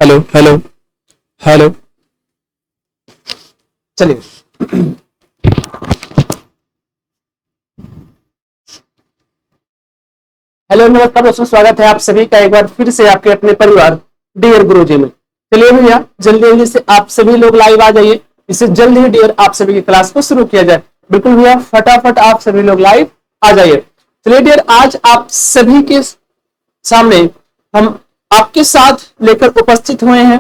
Hello hello hello. चलिए। Hello नमस्कार दोस्तों, स्वागत है आप सभी का एक बार फिर से आपके अपने परिवार डियर गुरुजी में। चलिए भैया, जल्दी जल्दी से आप सभी लोग लाइव आ जाइए, इससे जल्द ही डियर आप सभी की क्लास को शुरू किया जाए। बिल्कुल भैया, फटाफट आप सभी लोग लाइव आ जाइए। चलिए डियर, आज आप सभी के सामने हम आपके साथ लेकर उपस्थित हुए हैं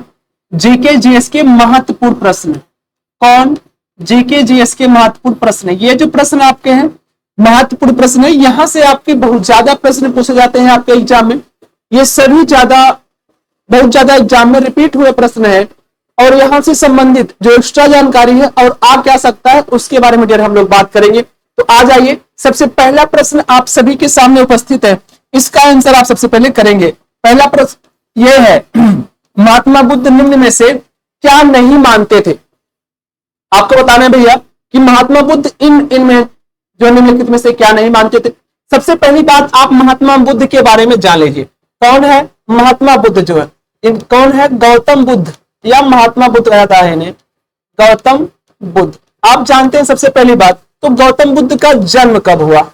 जीके जीएस के महत्वपूर्ण प्रश्न। कौन? जीके जीएस के महत्वपूर्ण प्रश्न। ये जो प्रश्न आपके हैं महत्वपूर्ण प्रश्न है, यहां से आपके बहुत ज्यादा प्रश्न पूछे जाते हैं आपके एग्जाम में। ये सभी बहुत ज्यादा एग्जाम में रिपीट हुए प्रश्न है और यहां से संबंधित जो एक्स्ट्रा जानकारी है और आ क्या सकता है उसके बारे में हम लोग बात करेंगे। तो आ जाइए, सबसे पहला प्रश्न आप सभी के सामने उपस्थित है, इसका आंसर आप सबसे पहले करेंगे। पहला प्रश्न यह है, महात्मा बुद्ध निम्न में से क्या नहीं मानते थे? आपको बताना है भैया कि महात्मा बुद्ध इनमें जो निम्नलिखित में से क्या नहीं मानते थे। सबसे पहली बात, आप महात्मा बुद्ध के बारे में जान लीजिए। कौन है महात्मा बुद्ध? जो है कौन है? गौतम बुद्ध या महात्मा बुद्ध कहता है इन्हें, गौतम बुद्ध। आप जानते हैं सबसे पहली बात तो गौतम बुद्ध का जन्म कब हुआ?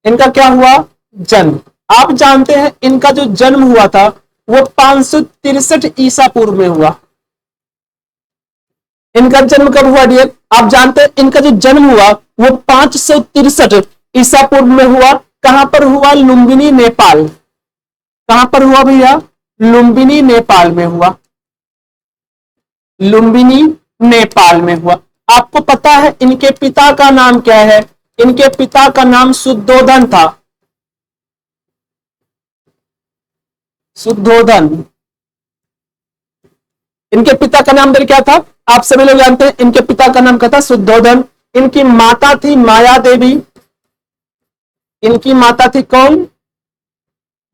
इनका क्या हुआ? जन्म। आप जानते हैं इनका जो जन्म हुआ था वो 563 ईसा पूर्व में हुआ। इनका जन्म कब हुआ डियर? आप जानते हैं इनका जो जन्म हुआ वो 563 ईसा पूर्व में हुआ। कहां पर हुआ? लुम्बिनी, नेपाल। कहां पर हुआ भैया? लुम्बिनी, नेपाल में हुआ। लुम्बिनी, नेपाल में हुआ। आपको पता है इनके पिता का नाम क्या है? इनके पिता का नाम शुद्धोधन था। शुद्धोधन। इनके पिता का नाम क्या था? आप सभी लोग जानते हैं इनके पिता का नाम क्या था? शुद्धोधन। इनकी माता थी माया देवी। इनकी माता थी कौन?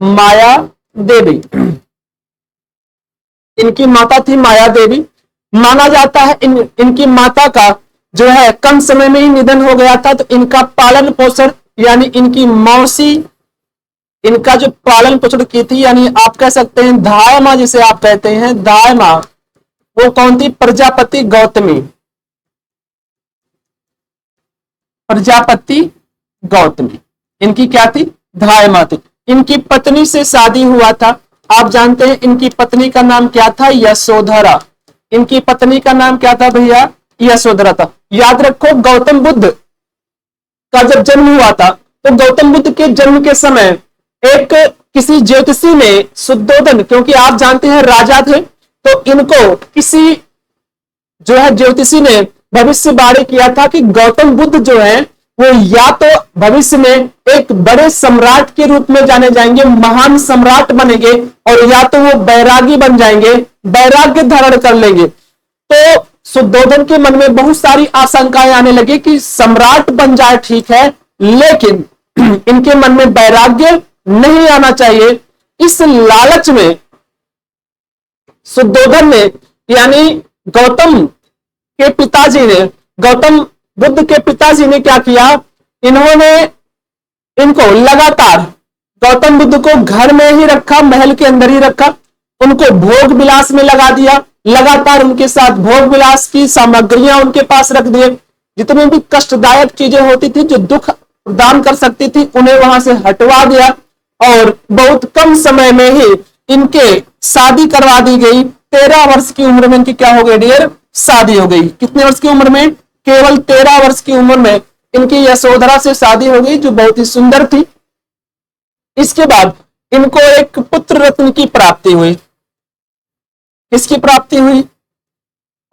माया देवी। इनकी माता थी माया देवी। माना जाता है इनकी माता का जो है कम समय में ही निधन हो गया था, तो इनका पालन पोषण यानी इनकी मौसी इनका जो पालन पोषण की थी, यानी आप कह सकते हैं धाय मां, जिसे आप कहते हैं धाय मां, वो कौन थी? प्रजापति गौतमी। प्रजापति गौतमी इनकी क्या थी? धाय मां थी। इनकी पत्नी से शादी हुआ था। आप जानते हैं इनकी पत्नी का नाम क्या था? यशोधरा। इनकी पत्नी का नाम क्या था भैया? यशोधरा था। याद रखो, गौतम बुद्ध का जब जन्म हुआ था तो गौतम बुद्ध के जन्म के समय एक किसी ज्योतिषी ने शुद्धोधन, क्योंकि आप जानते हैं राजा थे, तो इनको किसी जो है ज्योतिषी ने भविष्यवाणी किया था कि गौतम बुद्ध जो है वो या तो भविष्य में एक बड़े सम्राट के रूप में जाने जाएंगे, महान सम्राट बनेंगे, और या तो वो बैरागी बन जाएंगे, वैराग्य धारण कर लेंगे। तो शुद्धोधन के मन में बहुत सारी आशंकाएं आने लगी कि सम्राट बन जाए ठीक है, लेकिन इनके मन में वैराग्य नहीं आना चाहिए। इस लालच में शुद्धोधन ने यानी गौतम बुद्ध के पिताजी ने क्या किया? इन्होंने इनको लगातार गौतम बुद्ध को घर में ही रखा, महल के अंदर ही रखा, उनको भोग विलास में लगा दिया, लगातार उनके साथ भोग विलास की सामग्रियां उनके पास रख दिए। जितनी भी कष्टदायक चीजें होती थी जो दुख प्रदान कर सकती थी उन्हें वहां से हटवा दिया, और बहुत कम समय में ही इनके शादी करवा दी गई। 13 वर्ष की उम्र में इनकी क्या हो गई डियर? शादी हो गई। कितने वर्ष की उम्र में? केवल 13 वर्ष की उम्र में इनकी यशोधरा से शादी हो गई, जो बहुत ही सुंदर थी। इसके बाद इनको एक पुत्र रत्न की प्राप्ति हुई। किसकी प्राप्ति हुई?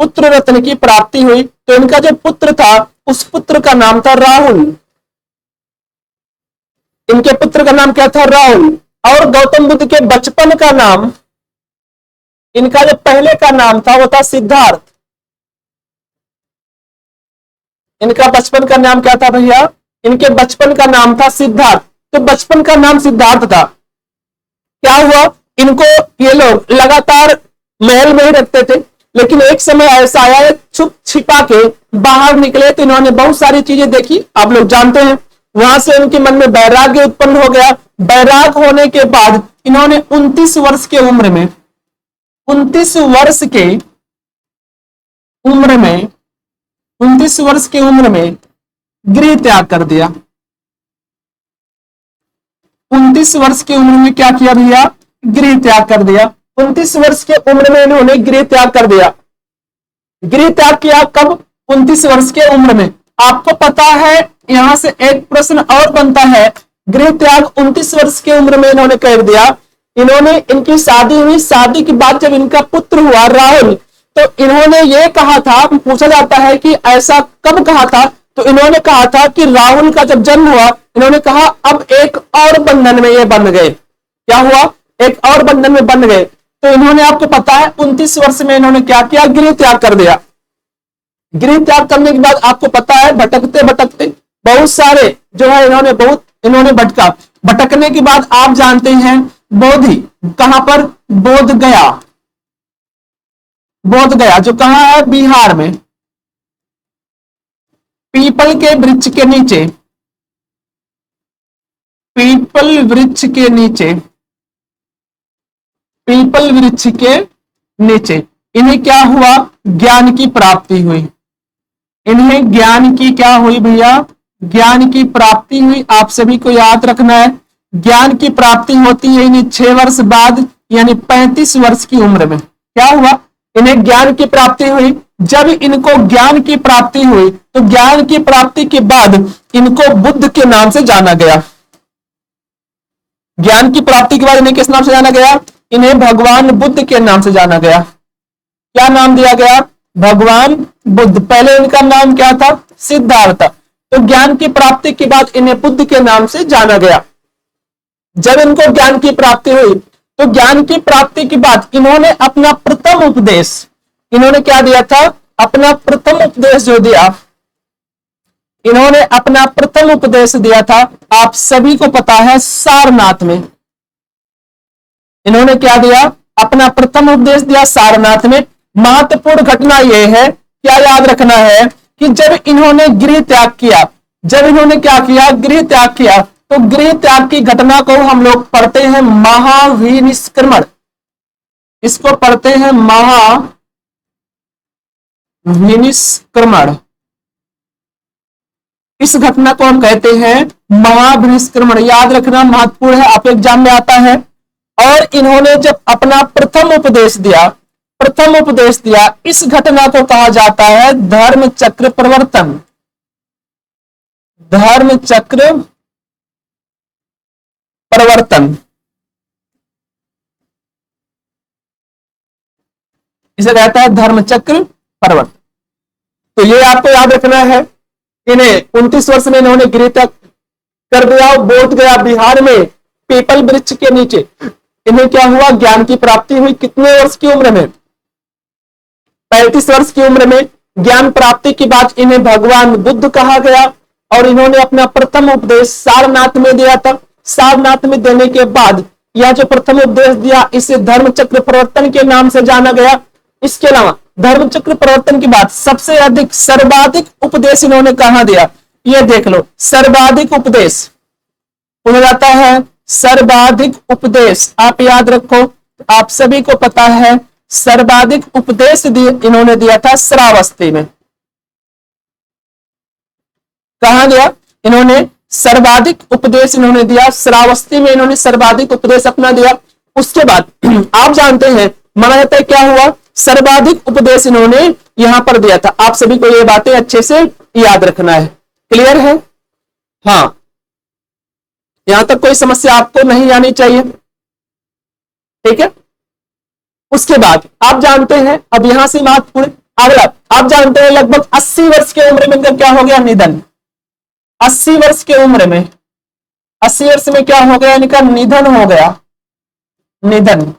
पुत्र रत्न की प्राप्ति हुई। तो इनका जो पुत्र था उस पुत्र का नाम था राहुल। इनके पुत्र का नाम क्या था? राहुल। और गौतम बुद्ध के बचपन का नाम, इनका जो पहले का नाम था वो था सिद्धार्थ। इनका बचपन का नाम क्या था भैया? इनके बचपन का नाम था सिद्धार्थ। तो बचपन का नाम सिद्धार्थ था। क्या हुआ? इनको ये लोग लगातार महल में ही रखते थे, लेकिन एक समय ऐसा आया, छुप छिपा के बाहर निकले तो इन्होंने बहुत सारी चीजें देखी, आप लोग जानते हैं। वहां से उनके मन में वैराग्य उत्पन्न हो गया। वैराग होने के बाद इन्होंने 29 वर्ष की उम्र में 29 वर्ष के उम्र में 29 वर्ष की उम्र में गृह त्याग कर दिया। 29 वर्ष की उम्र में क्या किया भैया? गृह त्याग कर दिया। 29 वर्ष की उम्र में इन्होंने गृह त्याग कर दिया। गृह त्याग किया कब? 29 वर्ष के उम्र में। आपको पता है यहां से एक प्रश्न और बनता है, गृह त्याग 29 वर्ष की उम्र में इन्होंने कर दिया। इन्होंने, इनकी शादी हुई, शादी के बाद जब इनका पुत्र हुआ राहुल, तो इन्होंने ये कहा था, पूछा जाता है कि ऐसा कब कहा था, तो इन्होंने कहा था कि राहुल का जब जन्म हुआ, इन्होंने कहा अब एक और बंधन में ये बंध गए। क्या हुआ? एक और बंधन में बंध गए। तो इन्होंने, आपको पता है 29 वर्ष में इन्होंने क्या किया? गृह त्याग कर दिया। गृह त्याग करने के बाद आपको पता है भटकते भटकते बहुत सारे जो है इन्होंने भटका। भटकने के बाद आप जानते हैं बोधि, कहां पर? बोध गया। बोध गया जो कहां है? बिहार में। पीपल के वृक्ष के नीचे, पीपल वृक्ष के नीचे, पीपल वृक्ष के नीचे इन्हें क्या हुआ? ज्ञान की प्राप्ति हुई। इन्हें ज्ञान की क्या हुई भैया? ज्ञान की प्राप्ति हुई। आप सभी को याद रखना है, ज्ञान की प्राप्ति होती है इन्हें 6 वर्ष बाद, यानी 35 वर्ष की उम्र में। क्या हुआ? इन्हें ज्ञान की प्राप्ति हुई। जब इनको ज्ञान की प्राप्ति हुई तो ज्ञान की प्राप्ति के बाद इनको बुद्ध के नाम से जाना गया। ज्ञान की प्राप्ति के बाद इन्हें किस नाम से जाना गया? इन्हें भगवान बुद्ध के नाम से जाना गया। क्या नाम दिया गया? भगवान बुद्ध। पहले इनका नाम क्या था? सिद्धार्थ। तो ज्ञान की प्राप्ति के बाद इन्हें बुद्ध के नाम से जाना गया। जब इनको ज्ञान की प्राप्ति हुई तो ज्ञान की प्राप्ति के बाद इन्होंने अपना प्रथम उपदेश, इन्होंने क्या दिया था? अपना प्रथम उपदेश जो दिया, इन्होंने अपना प्रथम उपदेश दिया था, आप सभी को पता है, सारनाथ में। इन्होंने क्या दिया? अपना प्रथम उपदेश दिया सारनाथ में। महत्वपूर्ण घटना यह है, क्या याद रखना है, कि जब इन्होंने गृह त्याग किया, जब इन्होंने क्या किया? गृह त्याग किया, तो गृह त्याग की घटना को हम लोग पढ़ते हैं महाविनिष्क्रमण। इसको पढ़ते हैं महाविनिष्क्रमण। इस घटना को हम कहते हैं महाविनिष्क्रमण। याद रखना, महत्वपूर्ण है, आप एग्जाम में आता है। और इन्होंने जब अपना प्रथम उपदेश दिया, प्रथम उपदेश दिया, इस घटना को कहा जाता है धर्म चक्र प्रवर्तन। धर्म चक्र प्रवर्तन, इसे कहता है धर्म चक्र प्रवर्तन। तो ये आपको याद रखना है। इन्हें 29 वर्ष में इन्होंने गृह त्याग कर दिया, बोध गया बिहार में पीपल वृक्ष के नीचे। इन्हें क्या हुआ? ज्ञान की प्राप्ति हुई। कितने वर्ष की उम्र में? 35 वर्ष की उम्र में। ज्ञान प्राप्ति के बाद इन्हें भगवान बुद्ध कहा गया और इन्होंने अपना प्रथम उपदेश सारनाथ में दिया था। सारनाथ में देने के बाद यह जो प्रथम उपदेश दिया, इसे धर्म चक्र प्रवर्तन के नाम से जाना गया। इसके अलावा धर्म चक्र प्रवर्तन के बाद सबसे अधिक, सर्वाधिक उपदेश इन्होंने कहां दिया? ये देख लो, सर्वाधिक उपदेश बोला जाता है, सर्वाधिक उपदेश आप याद रखो, आप सभी को पता है, सर्वाधिक उपदेश इन्होंने दिया था श्रावस्ती में। कहां दिया? इन्होंने सर्वाधिक उपदेश इन्होंने दिया श्रावस्ती में। इन्होंने सर्वाधिक उपदेश अपना दिया। उसके बाद आप जानते हैं, माना जाता है क्या हुआ? सर्वाधिक उपदेश इन्होंने यहां पर दिया था। आप सभी को ये बातें अच्छे से याद रखना है। क्लियर है? हाँ, यहां तक कोई समस्या आपको नहीं आनी चाहिए। ठीक है। उसके बाद आप जानते हैं, अब यहां से महत्वपूर्ण अगला, आप जानते हैं लगभग 80 वर्ष की उम्र में इनका क्या हो गया? निधन। 80 वर्ष की उम्र में, 80 वर्ष में क्या हो गया? इनका निधन हो गया। निधन,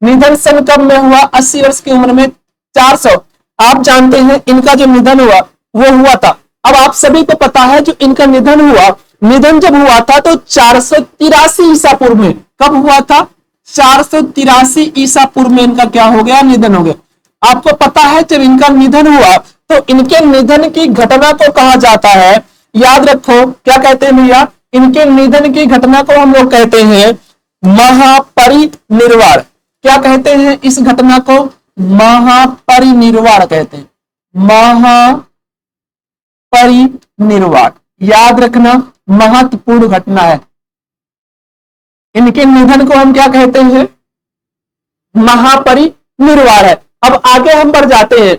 निधन सन कब में हुआ? 80 वर्ष की उम्र में 400। आप जानते हैं इनका जो निधन हुआ वो हुआ था, अब आप सभी को पता है जो इनका निधन हुआ, निधन जब हुआ था तो 483 ईसा पूर्व में। कब हुआ था? 483 ईसा पूर्व में इनका क्या हो गया? निधन हो गया। आपको पता है जब इनका निधन हुआ तो इनके निधन की घटना को कहा जाता है, याद रखो, क्या कहते हैं भैया? इनके निधन की घटना को हम लोग कहते हैं महापरिनिर्वाण। क्या कहते हैं इस घटना को? महापरिनिर्वाण कहते हैं, महापरिनिर्वाण। याद रखना, महत्वपूर्ण घटना है। इनके निधन को हम क्या कहते हैं? महापरिनिर्वाण है। अब आगे हम बढ़ जाते हैं।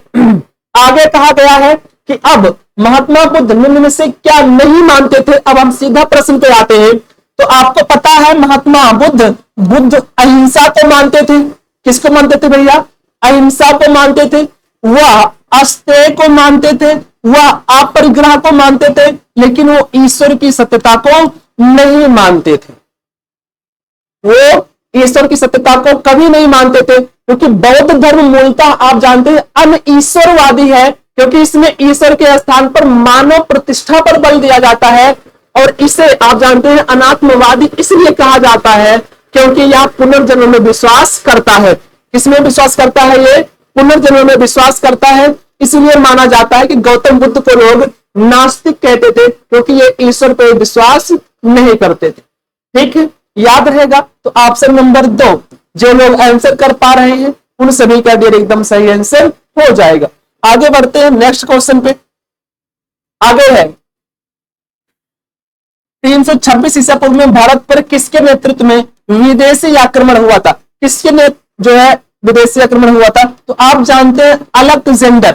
आगे कहा गया है कि अब महात्मा बुद्ध निम्न में से क्या नहीं मानते थे। अब हम सीधा प्रश्न पे आते हैं। तो आपको पता है महात्मा बुद्ध अहिंसा को मानते थे। किसको मानते थे भैया? अहिंसा को मानते थे। वह अस्तेय को मानते थे, वह अपरिग्रह को मानते थे, लेकिन वो ईश्वर की सत्यता को नहीं मानते थे। वो ईश्वर की सत्यता को कभी नहीं मानते थे, क्योंकि बौद्ध धर्म मूलतः आप जानते हैं अनईश्वरवादी है, क्योंकि इसमें ईश्वर के स्थान पर मानव प्रतिष्ठा पर बल दिया जाता है। और इसे आप जानते हैं अनात्मवादी इसलिए कहा जाता है क्योंकि यह पुनर्जन्म में विश्वास करता है। किसमें विश्वास करता है? ये पुनर्जन्म में विश्वास करता है। इसलिए माना जाता है कि गौतम बुद्ध को लोग नास्तिक कहते थे, क्योंकि ये ईश्वर पर विश्वास नहीं करते थे। ठीक है, याद रहेगा। तो ऑप्शन नंबर 2 जो लोग आंसर कर पा रहे हैं उन सभी का डियर एकदम सही आंसर हो जाएगा। आगे बढ़ते हैं नेक्स्ट क्वेश्चन पे। आगे है 326 ईसा पूर्व में भारत पर किसके नेतृत्व में विदेशी आक्रमण हुआ था? किसके जो है विदेशी आक्रमण हुआ था? तो आप जानते हैं अलेक्जेंडर।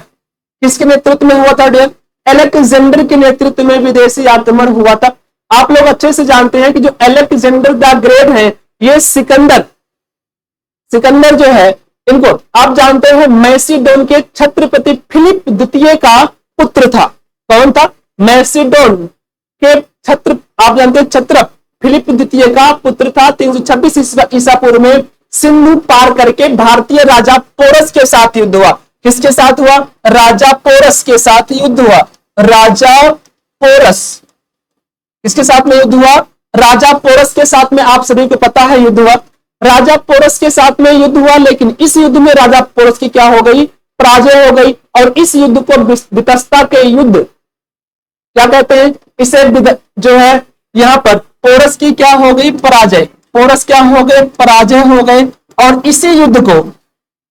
किसके नेतृत्व में हुआ था डियर? अलेक्जेंडर के नेतृत्व में विदेशी आक्रमण हुआ था। आप लोग अच्छे से जानते हैं कि जो अलेक्जेंडर द ग्रेट है, ये सिकंदर जो है, इनको आप जानते हैं मैसिडोन के छत्रपति फिलिप द्वितीय का पुत्र था। कौन था? मैसिडोन के आप जानते हैं छत्र फिलिप द्वितीय का पुत्र था। 326 ईसा पूर्व में सिंधु पार करके भारतीय राजा पोरस के साथ युद्ध हुआ। किसके साथ हुआ? राजा पोरस के साथ युद्ध हुआ। राजा पोरस किसके साथ में युद्ध हुआ? राजा पोरस के साथ में। आप सभी को पता है युद्ध हुआ, राजा पोरस के साथ में युद्ध हुआ। लेकिन इस युद्ध में राजा पोरस की क्या हो गई? पराजय हो गई। और इस युद्ध को वितस्ता के युद्ध क्या कहते हैं? इसे जो है यहां पर पोरस की क्या हो गई? पराजय। पोरस क्या हो गए? पराजय हो गए। और इसी युद्ध को,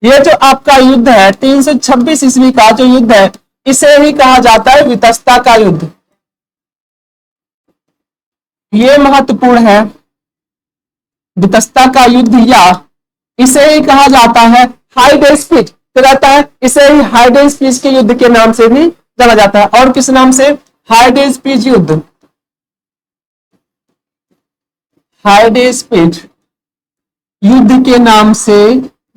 ये जो आपका युद्ध है 326 ईस्वी का जो युद्ध है, इसे ही कहा जाता है वितस्ता का युद्ध। ये महत्वपूर्ण है, वितस्ता का युद्ध, या इसे ही कहा जाता है हाइडेस्पिच रहता है। इसे ही हाइडेस्पिच के युद्ध के नाम से भी जाना जाता है। और किस नाम से? हाइडेस्पिच युद्ध। हाइडेस्पिच युद्ध के नाम से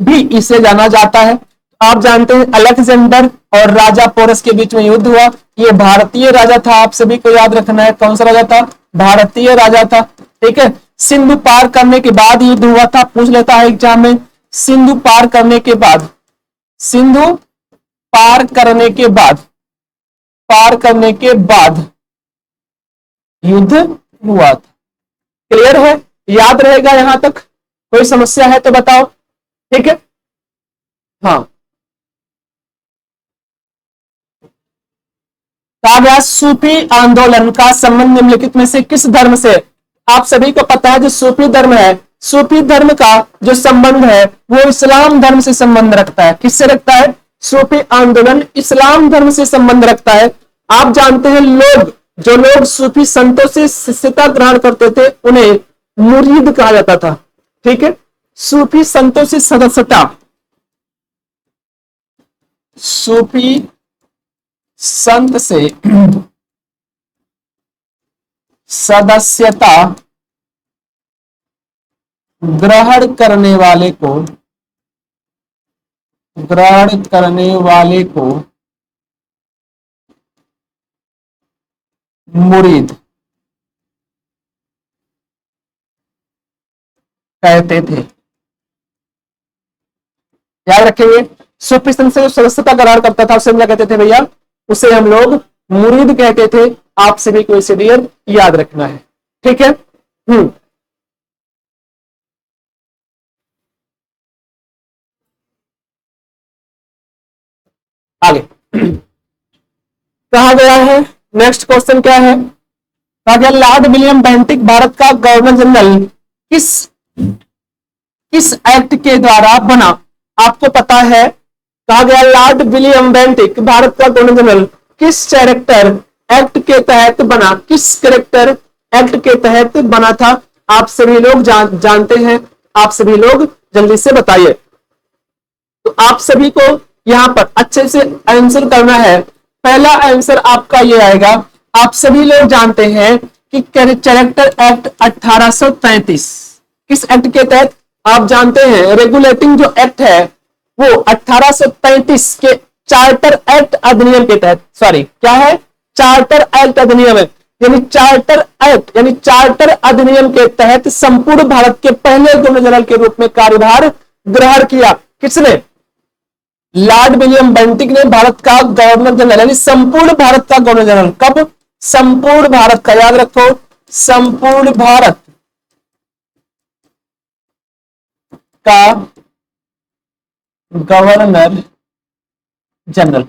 भी इसे जाना जाता है। आप जानते हैं अलेक्जेंडर और राजा पोरस के बीच में युद्ध हुआ। ये भारतीय राजा था, आप सभी को याद रखना है। कौन सा राजा था? भारतीय राजा था। ठीक है, सिंधु पार करने के बाद युद्ध हुआ था। पूछ लेता है एग्जाम में, सिंधु पार करने के बाद, सिंधु पार करने के बाद युद्ध हुआ था। क्लियर है? याद रहेगा यहां तक? कोई समस्या है तो बताओ। ठीक है, हाँ। कहा गया सूफी आंदोलन का संबंध निम्नलिखित में से किस धर्म से? आप सभी को पता है जो सूफी धर्म है, सूफी धर्म का जो संबंध है वो इस्लाम धर्म से संबंध रखता है। किससे रखता है? सूफी आंदोलन इस्लाम धर्म से संबंध रखता है। आप जानते हैं जो लोग सूफी संतों से शिष्यता ग्रहण करते थे उन्हें मुरीद कहा जाता था। ठीक है, सूफी संतों से सदस्यता, सूफी संत से सदस्यता ग्रहण करने वाले को मुरीद कहते थे। याद रखेंगे, सूफी संत से सदस्यता ग्रहण करता था उसे हम क्या कहते थे भैया? उसे हम लोग मुरीद कहते थे। आप सभी को इसे डियर याद रखना है। ठीक है, आगे कहा गया है, नेक्स्ट क्वेश्चन क्या है? कहा गया लॉर्ड विलियम बेंटिक भारत का गवर्नर जनरल किस एक्ट के द्वारा बना? आपको पता है, कहा गया लॉर्ड विलियम बेंटिक भारत का गवर्नर जनरल किस कैरेक्टर एक्ट के तहत बना? किस कैरेक्टर एक्ट के तहत बना था? आप सभी लोग जानते हैं, आप सभी लोग जल्दी से बताइए। तो आप सभी को यहां पर अच्छे से आंसर करना है। पहला आंसर आपका ये आएगा, आप सभी लोग जानते हैं कि कैरेक्टर एक्ट 1833 किस एक्ट के तहत? आप जानते हैं रेगुलेटिंग जो एक्ट है वो 1833 के चार्टर एक्ट अधिनियम के तहत, सॉरी क्या है, चार्टर एक्ट अधिनियम है, यानी चार्टर एक्ट यानी चार्टर अधिनियम के तहत संपूर्ण भारत के पहले गवर्नर जनरल के रूप में कार्यभार ग्रहण किया। किसने? लॉर्ड विलियम बेंटिक ने भारत का गवर्नर जनरल यानी संपूर्ण भारत का गवर्नर जनरल। कब? संपूर्ण भारत का, याद रखो, संपूर्ण भारत का गवर्नर जनरल।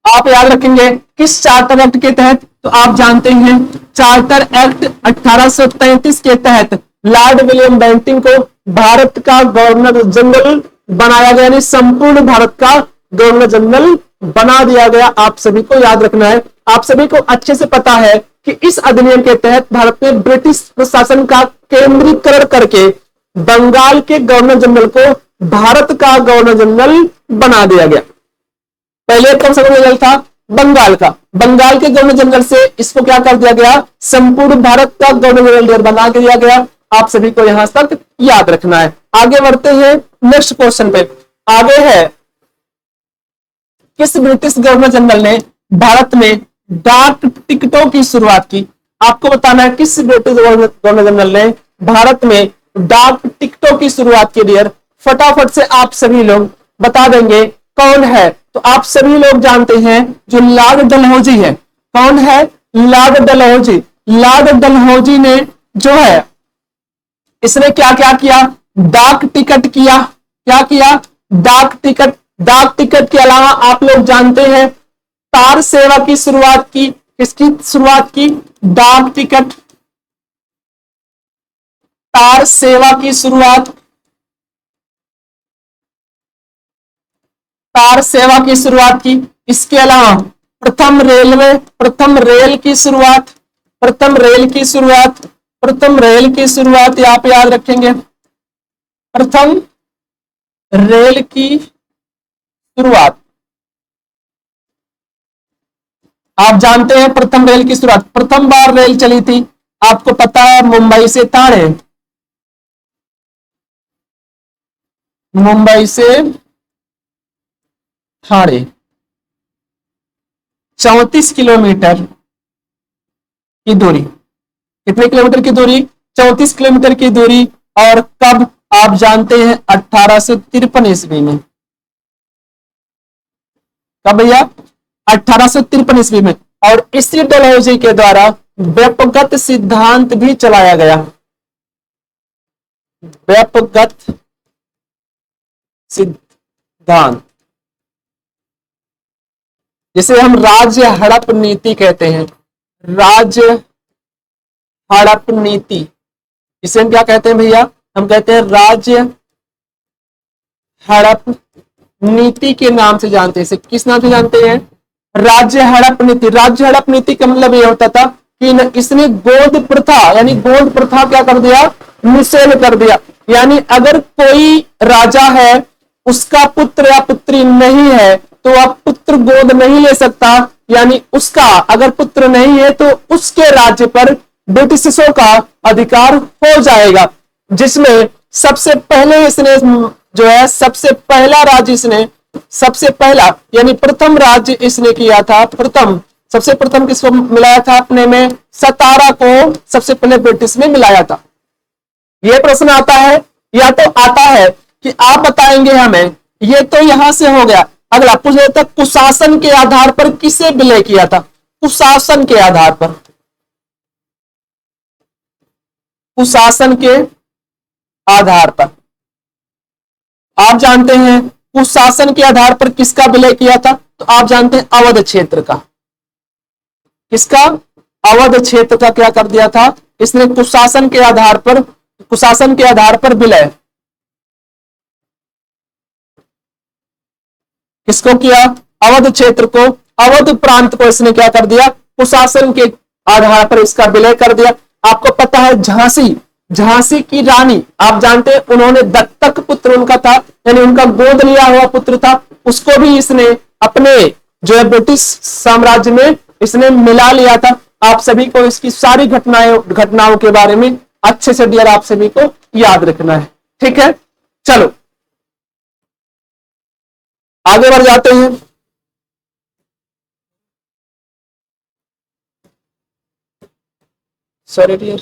आप याद रखेंगे किस चार्टर एक्ट के तहत? तो आप जानते हैं चार्टर एक्ट 1833 के तहत लॉर्ड विलियम बेंटिक को भारत का गवर्नर जनरल बनाया गया, यानी संपूर्ण भारत का गवर्नर जनरल बना दिया गया। आप सभी को याद रखना है, आप सभी को अच्छे से पता है कि इस अधिनियम के तहत भारत में ब्रिटिश प्रशासन का केंद्रीकरण करके बंगाल के गवर्नर जनरल को भारत का गवर्नर जनरल बना दिया गया। पहले कौन सा गवर्नर जनरल था? बंगाल का। बंगाल के गवर्नर जनरल से इसको क्या कर दिया गया? संपूर्ण भारत का गवर्नर जनरल बना दिया गया। आप सभी को यहां तक याद रखना है। आगे बढ़ते हैं नेक्स्ट क्वेश्चन पे। आगे है, किस ब्रिटिश गवर्नर जनरल ने भारत में डाक टिकटों की शुरुआत की? आपको बताना है किस ब्रिटिश गवर्नर जनरल ने भारत में डाक टिकटों की शुरुआत की। डियर फटाफट से आप सभी लोग बता देंगे कौन है। तो आप सभी लोग जानते हैं जो लॉर्ड डलहौजी है। कौन है? लॉर्ड डलहौजी। लॉर्ड डलहौजी ने जो है इसने क्या क्या किया? डाक टिकट किया। क्या किया? डाक टिकट। डाक टिकट के अलावा आप लोग जानते हैं तार सेवा की शुरुआत की। किसकी शुरुआत की? डाक टिकट, तार सेवा की शुरुआत, तार सेवा की शुरुआत की। इसके अलावा प्रथम रेल की शुरुआत, प्रथम रेल की शुरुआत, प्रथम रेल की शुरुआत आप याद रखेंगे। प्रथम रेल की शुरुआत आप जानते हैं, प्रथम रेल की शुरुआत, प्रथम बार रेल चली थी आपको पता है मुंबई से ठाणे, मुंबई से ठाणे 34 किलोमीटर की दूरी। कितने किलोमीटर की दूरी? 34 किलोमीटर की दूरी। और कब? आप जानते हैं 1853 ईस्वी में। कब भैया? 1853 ईस्वी में। और इसी डलहौजी के द्वारा व्यापकगत सिद्धांत भी चलाया गया। व्यापकगत सिद्धांत जिसे हम राज्य हड़प नीति कहते हैं। राज्य हड़प नीति, इसे हम क्या कहते हैं भैया? हम कहते हैं राज्य हड़प नीति के नाम से जानते हैं। इसे किस नाम से जानते हैं? राज्य हड़प नीति। राज्य हड़प नीति का मतलब यह होता था कि इसने गोद प्रथा यानी गोद प्रथा क्या कर दिया? निषेध कर दिया। यानी अगर कोई राजा है उसका पुत्र या पुत्री नहीं है तो आप पुत्र गोद नहीं ले सकता, यानी उसका अगर पुत्र नहीं है तो उसके राज्य पर ब्रिटिशों का अधिकार हो जाएगा। जिसमें सबसे पहले इसने जो है सबसे पहला राज्य इसने सबसे पहला यानी प्रथम राज्य इसने किया था। प्रथम सबसे प्रथम किसको मिलाया था अपने में? सतारा को सबसे पहले ब्रिटिश में मिलाया था। यह प्रश्न आता है या तो आता है कि आप बताएंगे हमें, ये तो यहां से हो गया। अगला पूछ लेता कुशासन के आधार पर किसे विलय किया था? कुशासन के आधार पर, कुशासन के आधार पर आप जानते हैं कुशासन के आधार पर किसका विलय किया था? तो आप जानते हैं अवध क्षेत्र का। किसका? अवध क्षेत्र का क्या कर दिया था इसने? कुशासन के आधार पर, कुशासन के आधार पर विलय। इसको किया, अवध क्षेत्र को, अवध प्रांत को इसने क्या कर दिया, कुशासन के आधार पर इसका विलय कर दिया। आपको पता है झांसी, झांसी की रानी आप जानते हैं, उन्होंने दत्तक पुत्र उनका था, यानी उनका गोद लिया हुआ पुत्र था, उसको भी इसने अपने जो है ब्रिटिश साम्राज्य में इसने मिला लिया था। आप सभी को इसकी सारी घटनाओं के बारे में अच्छे से डियर आप सभी को याद रखना है, ठीक है। चलो आगे बढ़ जाते हैं। सॉरी डियर,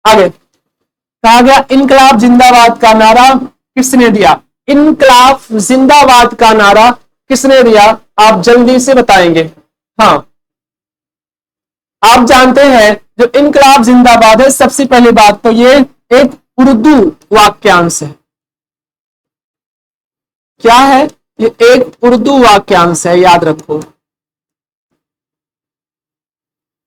आगे कहा गया इनकलाब जिंदाबाद का नारा किसने दिया, इनकलाब जिंदाबाद का नारा किसने दिया, आप जल्दी से बताएंगे। हाँ, आप जानते हैं जो इनकलाब जिंदाबाद है, सबसे पहली बात तो ये एक उर्दू वाक्यांश है। क्या है ये, एक उर्दू वाक्यांश है, याद रखो।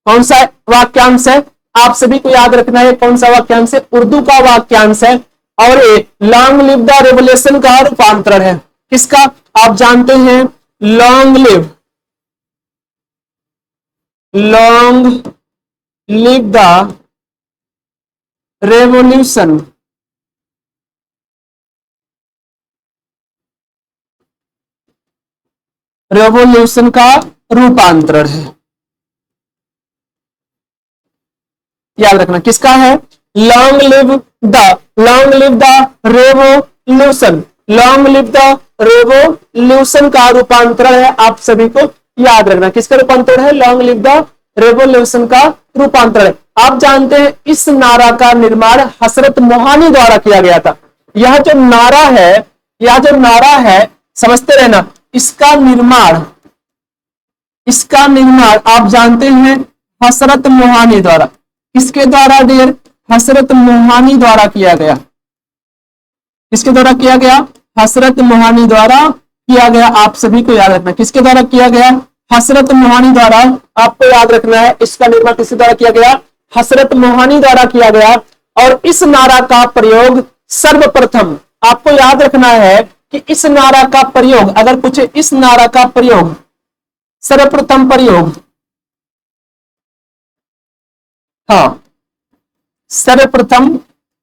कौन सा वाक्यांश है, आप सभी को याद रखना है कौन सा वाक्यांश है, उर्दू का वाक्यांश है, और ये लॉन्ग लिव द रेवोल्यूशन का रूपांतरण है। किसका, आप जानते हैं long live the revolution, revolution का रूपांतरण है, याद रखना। किसका है, long live the revolution, long live the revolution का रूपांतरण है, आप सभी को याद रखना। किसका रूपांतरण है, लॉन्ग लिव द रेवोल्यूशन का रूपांतरण है। आप जानते हैं इस नारा का निर्माण हसरत मोहानी द्वारा किया गया था। यह जो नारा है समझते रहना, इसका निर्माण आप जानते हैं हसरत मोहानी द्वारा, किसके द्वारा डियर, हसरत मोहानी द्वारा किया गया। किसके द्वारा किया गया, हसरत मोहानी द्वारा किया गया, आप सभी को याद रखना। किसके द्वारा किया गया, हसरत मोहानी द्वारा, आपको याद रखना है इसका निर्माण किसके द्वारा किया गया, हसरत मोहानी द्वारा किया गया। और इस नारा का प्रयोग सर्वप्रथम, आपको याद रखना है कि इस नारा का प्रयोग, अगर पूछे इस नारा का प्रयोग, सर्वप्रथम प्रयोग, हाँ सर्वप्रथम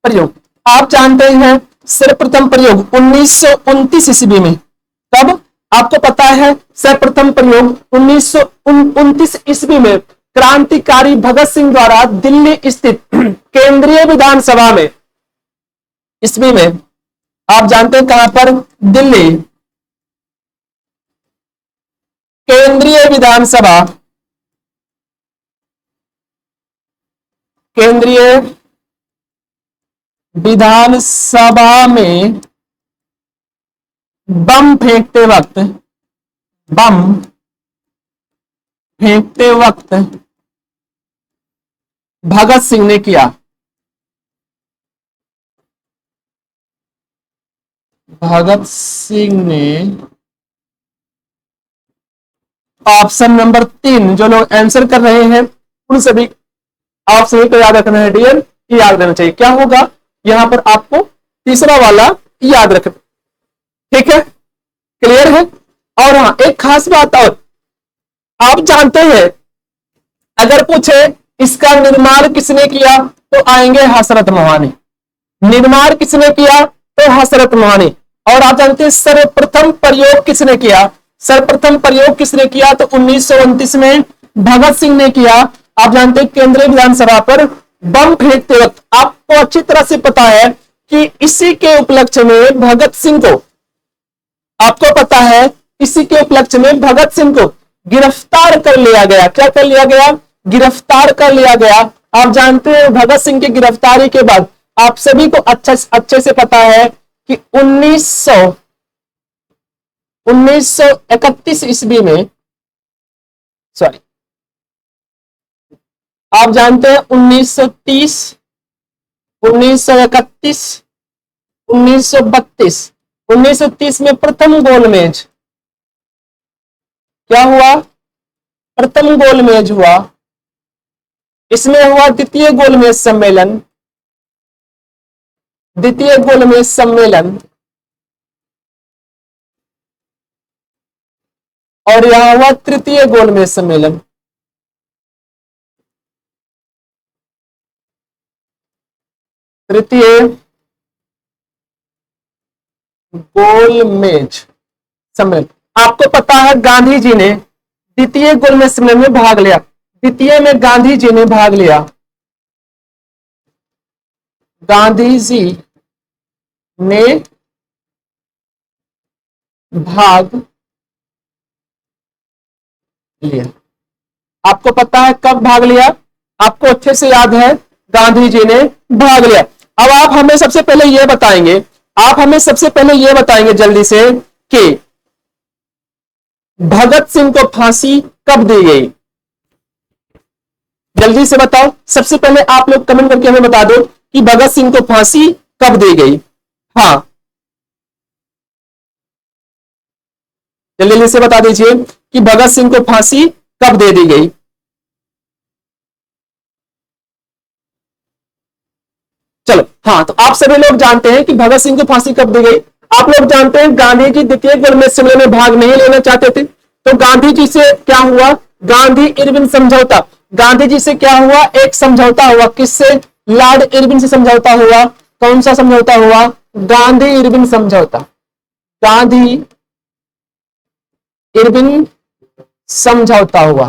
प्रयोग, आप जानते हैं सर्वप्रथम प्रयोग 1929 ईस्वी में। कब, आपको पता है सर्वप्रथम प्रयोग 1929 ईस्वी में क्रांतिकारी भगत सिंह द्वारा दिल्ली स्थित केंद्रीय विधानसभा में, ईस्वी में आप जानते हैं कहां पर, दिल्ली केंद्रीय विधानसभा, केंद्रीय विधानसभा में बम फेंकते वक्त भगत सिंह ने किया, भगत सिंह ने, ऑप्शन नंबर 3 जो लोग आंसर कर रहे हैं उन सभी, आप सभी को याद रखना है डियर, याद रहना चाहिए। क्या होगा यहां पर, आपको तीसरा वाला याद रखना, ठीक है, क्लियर है। और हाँ एक खास बात और, आप जानते हैं अगर पूछे इसका निर्माण किसने किया तो आएंगे हसरत मोहानी, निर्माण किसने किया तो हसरत मोहानी। और आप जानते हैं सर्वप्रथम प्रयोग किसने किया, सर्वप्रथम प्रयोग किसने किया तो 1929 में भगत सिंह ने किया। आप जानते हैं केंद्रीय विधानसभा पर बम फेंकते वक्त, आपको अच्छी तरह से पता है कि इसी के उपलक्ष्य में भगत सिंह को, आपको पता है इसी के उपलक्ष्य में भगत सिंह को गिरफ्तार कर लिया गया। क्या कर लिया गया, गिरफ्तार कर लिया गया। आप जानते हैं भगत सिंह की गिरफ्तारी के बाद आप सभी को अच्छे से पता है कि 1931 ईस्वी में, सॉरी आप जानते हैं 1930, 1931, 1932, 1930 में प्रथम गोलमेज क्या हुआ, प्रथम गोलमेज हुआ, इसमें हुआ द्वितीय गोलमेज सम्मेलन, द्वितीय गोलमेज सम्मेलन, और यहां हुआ तृतीय गोलमेज सम्मेलन। तृतीय गोलमेज सम्मेलन। आपको पता है गांधी जी ने द्वितीय गोलमेज सम्मेलन में भाग लिया, द्वितीय में गांधी जी ने भाग लिया, गांधी जी ने भाग लिया। आपको पता है कब भाग लिया, आपको अच्छे से याद है, गांधी जी ने भाग लिया। अब आप हमें सबसे पहले यह बताएंगे, आप हमें सबसे पहले यह बताएंगे जल्दी से कि भगत सिंह को फांसी कब दी गई। जल्दी से बताओ, सबसे पहले आप लोग कमेंट करके हमें बता दो कि भगत सिंह को फांसी कब दी गई। हाँ, जल्दी से बता दीजिए कि भगत सिंह को फांसी कब दे दी गई। चलो, हाँ, तो आप सभी लोग जानते हैं कि भगत सिंह को फांसी कब दी गई। आप लोग जानते हैं गांधी जी द्वितीय गोलमेज सम्मेलन में भाग नहीं लेना चाहते थे, तो गांधी जी से क्या हुआ, गांधी इरविन समझौता, गांधी जी से क्या हुआ, एक समझौता हुआ, किससे, लॉर्ड इरविन से समझौता हुआ। कौन सा समझौता हुआ, गांधी इरविन समझौता, गांधी इरविन समझौता हुआ,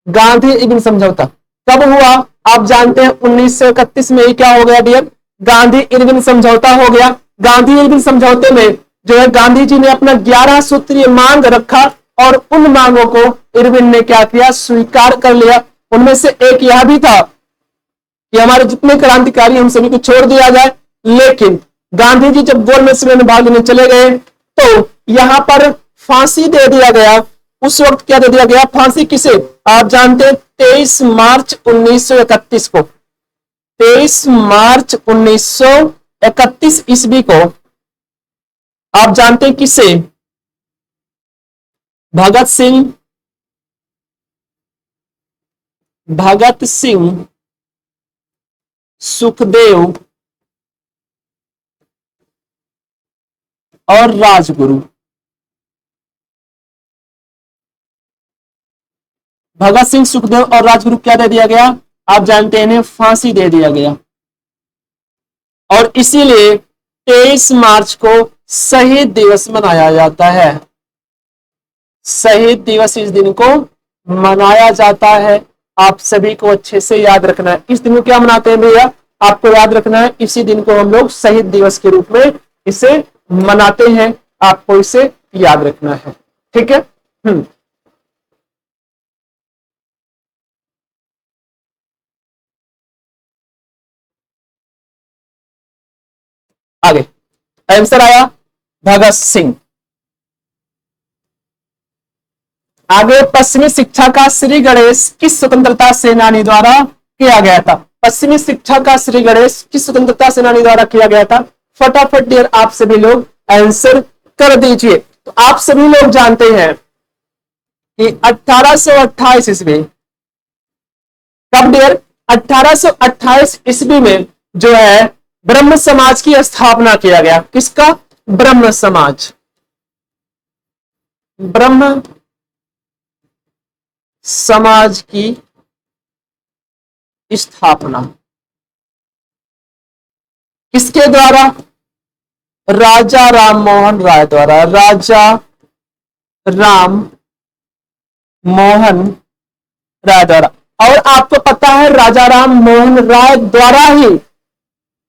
गांधी इरविन समझौता कब हुआ, आप जानते हैं 1931 में ही क्या हो गया डियर, गांधी इरविन समझौता हो गया। गांधी इरविन समझौते में जो है गांधी जी ने अपना 11 सूत्रीय मांग रखा और उन मांगों को इरविन ने क्या किया, स्वीकार कर लिया। उनमें से एक यह भी था कि हमारे जितने क्रांतिकारी हम सभी को छोड़ दिया जाए, लेकिन गांधी जी जब गोलमेज सम्मेलन में भाग लेने चले गए तो यहां पर फांसी दे दिया गया। उस वक्त क्या दे दिया गया, फांसी किसे, आप जानते हैं 23 मार्च 1931 को, 23 मार्च 1931 ईस्वी को आप जानते हैं किसे, भगत सिंह, भगत सिंह, सुखदेव और राजगुरु, भगत सिंह, सुखदेव और राजगुरु क्या दे दिया गया, आप जानते हैं इन्हें फांसी दे दिया गया। और इसीलिए 23 मार्च को शहीद दिवस मनाया जाता है, शहीद दिवस इस दिन को मनाया जाता है। आप सभी को अच्छे से याद रखना है, इस दिन को क्या मनाते हैं भैया, आपको याद रखना है, इसी दिन को हम लोग शहीद दिवस के रूप में इसे मनाते हैं, आपको इसे याद रखना है, ठीक है। आगे आंसर आया भगत सिंह। आगे, पश्चिमी शिक्षा का श्री गणेश किस स्वतंत्रता सेनानी द्वारा किया गया था, पश्चिमी शिक्षा का श्री गणेश किस स्वतंत्रता सेनानी द्वारा किया गया था। फटाफट डियर आप सभी लोग आंसर कर दीजिए। तो आप सभी लोग जानते हैं कि 1828 ईस्वी, कब डियर, 1828 ईस्वी में जो है ब्रह्म समाज की स्थापना किया गया। किसका, ब्रह्म समाज, ब्रह्म समाज की स्थापना किसके द्वारा, राजा राम मोहन राय द्वारा, राजा राम मोहन राय द्वारा। और आपको पता है राजा राम मोहन राय द्वारा ही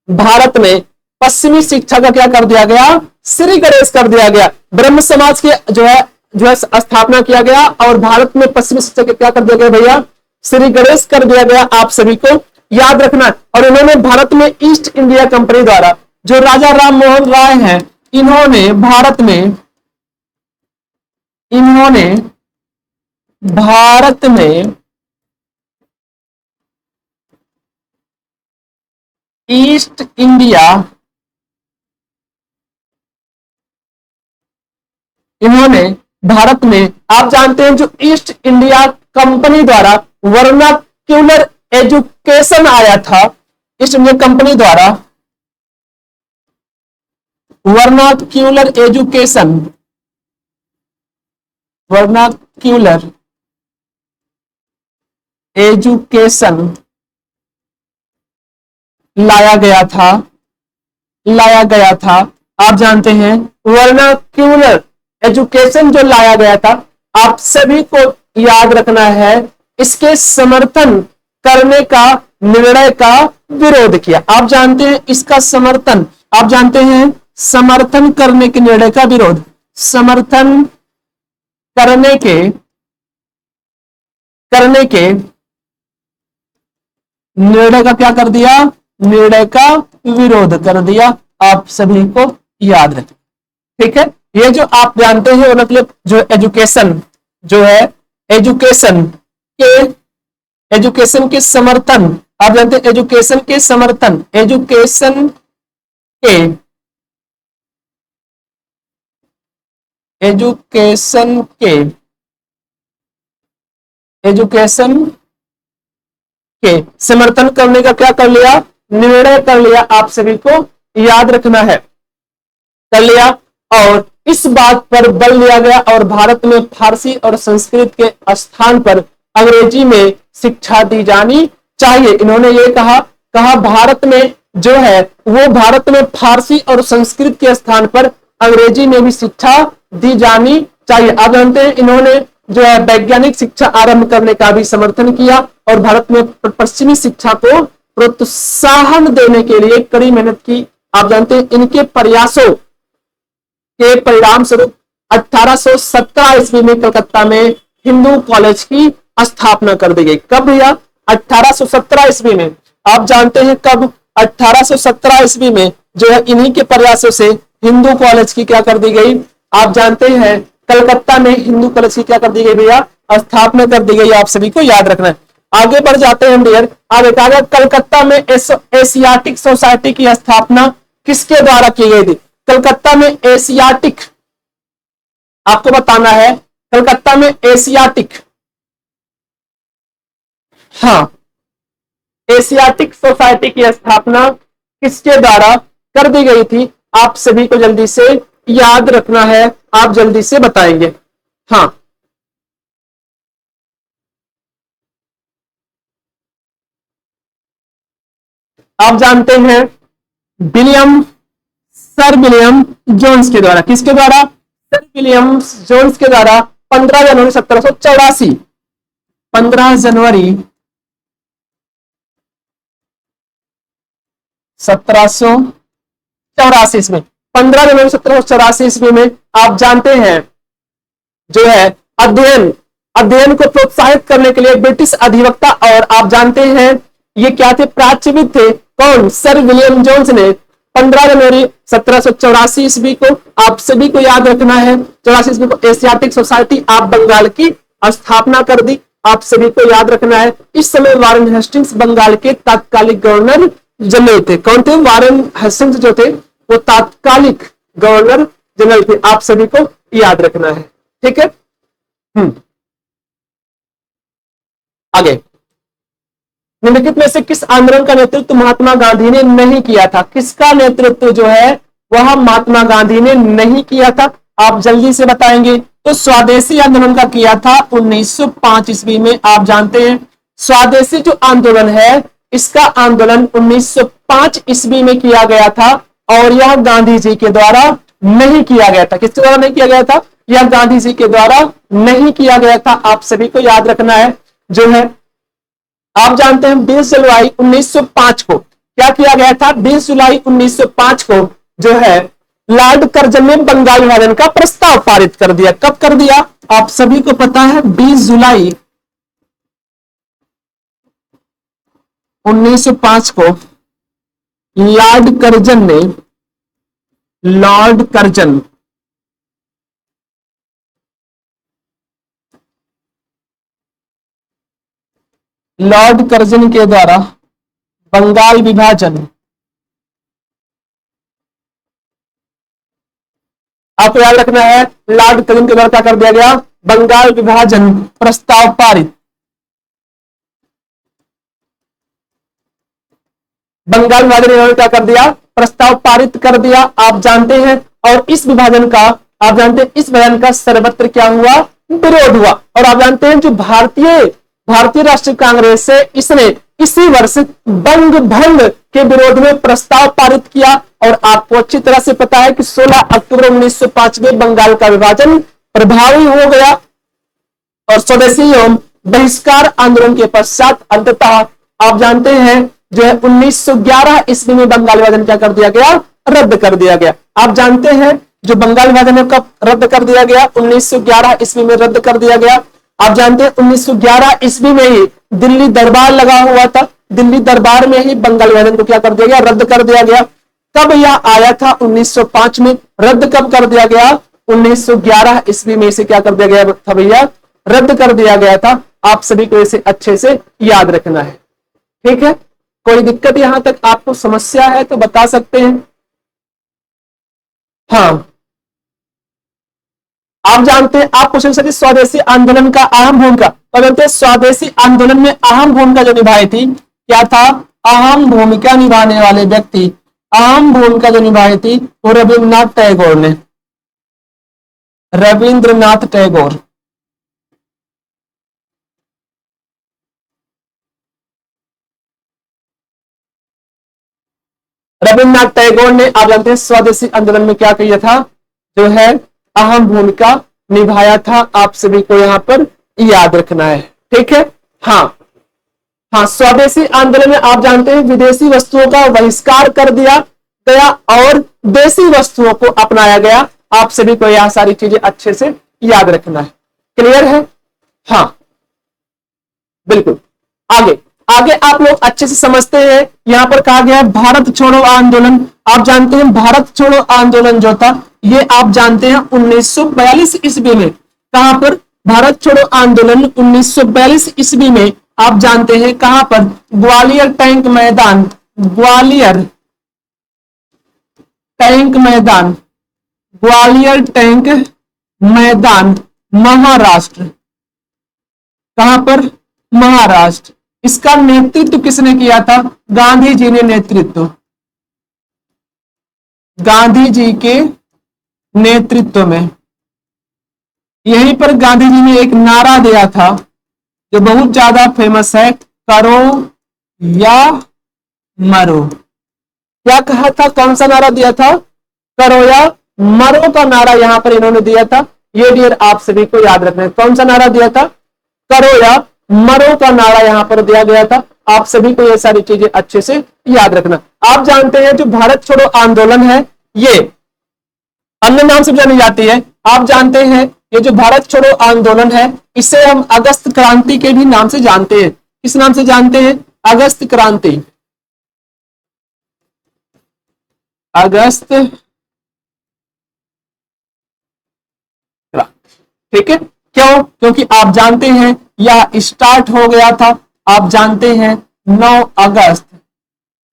भारत में पश्चिमी शिक्षा का क्या कर दिया गया, श्री गणेश कर दिया गया। ब्रह्म समाज के जो है स्थापना किया गया और भारत में पश्चिमी शिक्षा का क्या कर दिया गया भैया, श्री गणेश कर दिया गया। आप सभी को याद रखना। और इन्होंने भारत में ईस्ट इंडिया कंपनी द्वारा, जो राजा राम मोहन राय हैं, इन्होंने भारत में ईस्ट इंडिया इन्होंने भारत में, आप जानते हैं, जो ईस्ट इंडिया कंपनी द्वारा वर्नाक्यूलर एजुकेशन आया था, ईस्ट इंडिया कंपनी द्वारा वर्नाक्यूलर एजुकेशन, वर्नाक्यूलर एजुकेशन लाया गया था। आप जानते हैं वर्नाक्यूलर एजुकेशन जो लाया गया था, आप सभी को याद रखना है, इसके समर्थन करने का निर्णय का विरोध किया। आप जानते हैं इसका समर्थन, आप जानते हैं समर्थन करने के निर्णय का विरोध, समर्थन करने के निर्णय का क्या कर दिया, निर्णय का विरोध कर दिया। आप सभी को याद रखें, ठीक है। ये जो आप जानते हैं मतलब जो एजुकेशन जो है, एजुकेशन के समर्थन, आप जानते हैं एजुकेशन के समर्थन, एजुकेशन के समर्थन करने का क्या कर लिया, निर्णय कर लिया। आप सभी को याद रखना है, कर लिया। और इस बात पर बल दिया गया और भारत में फारसी और संस्कृत के स्थान पर अंग्रेजी में शिक्षा दी जानी चाहिए। इन्होंने ये कहा भारत में जो है वो भारत में फारसी और संस्कृत के स्थान पर अंग्रेजी में भी शिक्षा दी जानी चाहिए। आप जानते हैं इन्होंने जो है वैज्ञानिक शिक्षा आरंभ करने का भी समर्थन किया और भारत में पश्चिमी शिक्षा को प्रोत्साहन देने के लिए कड़ी मेहनत की। आप जानते हैं इनके प्रयासों के परिणाम स्वरूप 1817 ईस्वी में कलकत्ता में हिंदू कॉलेज की स्थापना कर दी गई। कब भैया, 1817 ईस्वी में। आप जानते हैं कब, 1817 ईस्वी में जो है इन्हीं के प्रयासों से हिंदू कॉलेज की क्या कर दी गई, आप जानते हैं कलकत्ता में हिंदू कॉलेज की क्या कर दी गई भैया, स्थापना कर दी गई। आप सभी को याद रखना है। आगे बढ़ जाते हैं डियर, आगे कहा कलकत्ता में एशियाटिक सोसाइटी की स्थापना किसके द्वारा की गई थी। कलकत्ता में एशियाटिक, आपको बताना है कलकत्ता में एशियाटिक, हाँ, एशियाटिक सोसाइटी की स्थापना किसके द्वारा कर दी गई थी। आप सभी को जल्दी से याद रखना है, आप जल्दी से बताएंगे। हाँ, आप जानते हैं सर विलियम जोन्स के द्वारा, किसके द्वारा, सर विलियम जोन्स के द्वारा 15 जनवरी 1784, 15 जनवरी 1784 ईस्वी, 15 जनवरी 1784 ईस्वी में आप जानते हैं जो है अध्ययन को प्रोत्साहित करने के लिए ब्रिटिश अधिवक्ता, और आप जानते हैं ये क्या थे, प्राच्यविद थे। कौन, सर विलियम जोन्स ने 15 जनवरी 1784 ईस्वी को, आप सभी को याद रखना है, 84 ईस्वी को एशियाटिक सोसाइटी ऑफ बंगाल की स्थापना कर दी। आप सभी को याद रखना है। इस समय वारेन हेस्टिंग्स बंगाल के तात्कालिक गवर्नर जनरल थे। कौन थे, वारेन हेस्टिंग्स जो थे वो तात्कालिक गवर्नर जनरल थे। आप सभी को याद रखना है, ठीक है। आगे, निम्नलिखित में से किस आंदोलन का नेतृत्व महात्मा गांधी ने नहीं किया था। किसका नेतृत्व जो है वह महात्मा गांधी ने नहीं किया था, आप जल्दी से बताएंगे। तो स्वदेशी आंदोलन का किया था 1905 ईस्वी में। आप जानते हैं स्वदेशी जो आंदोलन है इसका आंदोलन 1905 ईस्वी में किया गया था और यह गांधी जी के द्वारा नहीं किया गया था। किसके द्वारा नहीं किया गया था, यह गांधी जी के द्वारा नहीं किया गया था। आप सभी को याद रखना है जो है, आप जानते हैं 20 जुलाई 1905 को क्या किया गया था, 20 जुलाई 1905 को जो है लॉर्ड कर्जन ने बंगाल विभाजन का प्रस्ताव पारित कर दिया। कब कर दिया, आप सभी को पता है 20 जुलाई 1905 को लॉर्ड कर्जन के द्वारा बंगाल विभाजन आपको याद रखना है, लॉर्ड कलिंग के द्वारा क्या कर दिया गया, बंगाल विभाजन प्रस्ताव पारित, बंगाल विभाजन इन्होंने क्या कर दिया, प्रस्ताव पारित कर दिया, आप जानते हैं। और इस विभाजन का, आप जानते हैं इस विभाजन का सर्वत्र क्या हुआ, विरोध हुआ। और आप जानते हैं जो भारतीय राष्ट्रीय कांग्रेस है, इसने इसी वर्ष बंग भंग के विरोध में प्रस्ताव पारित किया। और आपको अच्छी तरह से पता है कि 16 अक्टूबर 1905 में बंगाल का विभाजन प्रभावी हो गया और स्वदेशी एवं बहिष्कार आंदोलन के पश्चात अंततः आप जानते हैं जो है 1911 ईस्वी में बंगाल विभाजन क्या कर दिया गया, रद्द कर दिया गया। आप जानते हैं जो बंगाल विभाजन कब रद्द कर दिया गया, 1911 ईस्वी में रद्द कर दिया गया। आप जानते हैं 1911 ईस्वी में ही दिल्ली दरबार लगा हुआ था, दिल्ली दरबार में ही बंगाल विभाजन को क्या कर दिया गया, रद्द कर दिया गया। कब यह आया था, 1905 में। रद्द कब कर दिया गया, 1911 ईस्वी में इसे क्या कर दिया गया था भैया, रद्द कर दिया गया था। आप सभी को इसे अच्छे से याद रखना है, ठीक है। कोई दिक्कत यहां तक आपको समस्या है तो बता सकते हैं। हाँ, आप जानते हैं, आप पूछ सकते स्वदेशी आंदोलन का अहम भूमिका, तो बोलते हैं स्वदेशी आंदोलन में अहम भूमिका जो निभाई थी, क्या था, अहम भूमिका निभाने वाले व्यक्ति, अहम भूमिका जो निभाई थी वो रविन्द्रनाथ टैगोर ने, रविंद्रनाथ टैगोर। रविन्द्रनाथ टैगोर ने, आप जानते हैं, स्वदेशी आंदोलन में क्या किया था, जो है अहम भूमिका निभाया था। आप सभी को यहां पर याद रखना है, ठीक है। हाँ हाँ, स्वदेशी आंदोलन में आप जानते हैं विदेशी वस्तुओं का बहिष्कार कर दिया गया और देसी वस्तुओं को अपनाया गया। आप सभी को यह सारी चीजें अच्छे से याद रखना है, क्लियर है। हाँ बिल्कुल, आगे आगे आप लोग अच्छे से समझते हैं। यहां पर कहा गया है भारत छोड़ो आंदोलन। आप जानते हैं भारत छोड़ो आंदोलन जो था, ये आप जानते हैं 1942 ईस्वी में, कहां पर, भारत छोड़ो आंदोलन 1942 ईस्वी में आप जानते हैं कहां पर, ग्वालियर टैंक मैदान, ग्वालियर टैंक मैदान, ग्वालियर टैंक मैदान, महाराष्ट्र। कहां पर, महाराष्ट्र। इसका नेतृत्व किसने किया था, गांधी जी ने नेतृत्व, गांधी जी के नेतृत्व में। यहीं पर गांधी जी ने एक नारा दिया था जो बहुत ज्यादा फेमस है, करो या मरो। क्या कहा था, कौन सा नारा दिया था, करो या मरो का नारा यहां पर इन्होंने दिया था। ये डियर आप सभी को याद रखना है, कौन सा नारा दिया था, करो या मरो का नारा यहां पर दिया गया था। आप सभी को ये सारी चीजें अच्छे से याद रखना। आप जानते हैं जो भारत छोड़ो आंदोलन है, ये अन्य नाम से जानी जाती है। आप जानते हैं ये जो भारत छोड़ो आंदोलन है, इसे हम अगस्त क्रांति के भी नाम से जानते हैं। किस नाम से जानते हैं, अगस्त क्रांति, अगस्त, ठीक है। क्यों, क्योंकि आप जानते हैं यह स्टार्ट हो गया था, आप जानते हैं 9 अगस्त